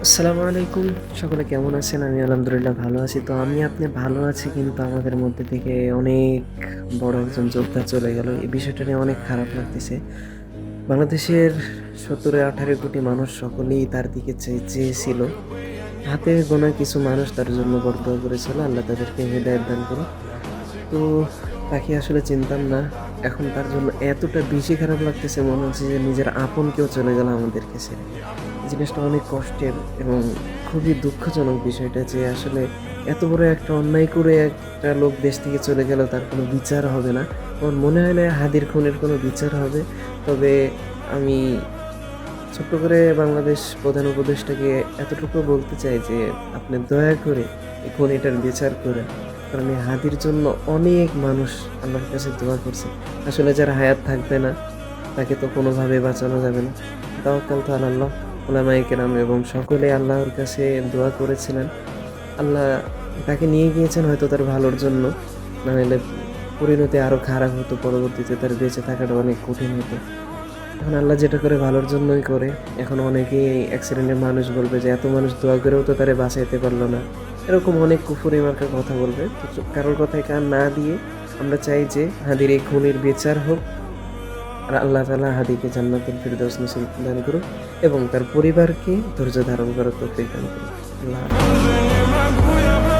আসসালামু আলাইকুম। সকলে কেমন আছেন? আমি আলহামদুলিল্লাহ ভালো আছি। তো আপনি ভালো আছি কিন্তু আমাদের মধ্যে থেকে অনেক বড় একজন যোদ্ধা চলে গেল। এই বিষয়টা নিয়ে অনেক খারাপ লাগতেছে। বাংলাদেশের ১৭-১৮ কোটি মানুষ সকলেই তার দিকে চেয়েছিল। হাতে গোনা কিছু মানুষ তার জন্য বরদোয়া করেছিল। আল্লাহ তাদেরকে হেদায়েত দান করুন। তো তাকে আসলে চিনতাম না। এখন তার জন্য এতটা বেশি খারাপ লাগতেছে মনে হচ্ছে যে নিজের আপন কেউ চলে গেল আমাদেরকে ছেড়ে। এই জিনিসটা অনেক কষ্টের এবং খুবই দুঃখজনক বিষয়টা যে আসলে এত বড় একটা অন্যায় করে একটা লোক দেশ থেকে চলে গেল তার কোনো বিচার হবে না। আমার মনে হয় না হাদির খুনের কোনো বিচার হবে। তবে আমি ছোট্ট করে বাংলাদেশ প্রধান উপদেষ্টাকে এতটুকু বলতে চাই যে আপনি দয়া করে এই খুনিটার বিচার করেন। কারণ এই হাদির জন্য অনেক মানুষ আল্লাহর কাছে দোয়া করছে। আসলে যার হায়াত থাকবে না তাকে তো কোনোভাবে বাঁচানো যাবে না। তাওয়াক্কালতু আলাল্লাহ। উলামায়ে কেরাম এবং সকলে আল্লাহর কাছে দোয়া করেছিলেন। আল্লাহ তাকে নিয়ে গিয়েছেন হয়তো তার ভালোর জন্য। না হলে পরিণতি আরো খারাপ হতো। পরবর্তীতে তার বেঁচে থাকাটা অনেক কঠিন হতো। এখন আল্লাহ যেটা করে ভালোর জন্যই করে। এখন অনেকেই অ্যাক্সিডেন্টের মানুষ বলবে যে, "এত মানুষ দোয়া করেও তো তারে বাঁচাইতে পারল না।" এরকম অনেক কুফরি মার্কা কথা বলবে। তো কারোর কথায় কান না দিয়ে আমরা চাই যে হাদির এই খুনির বিচার হোক। আর আল্লাহ তাআলা হাদিকে জান্নাতুল ফিরদাউস নসিব দান করুক এবং তার পরিবারকে ধৈর্য ধারণ করার তৌফিক দান করুক। আল্লাহ হাফেজ।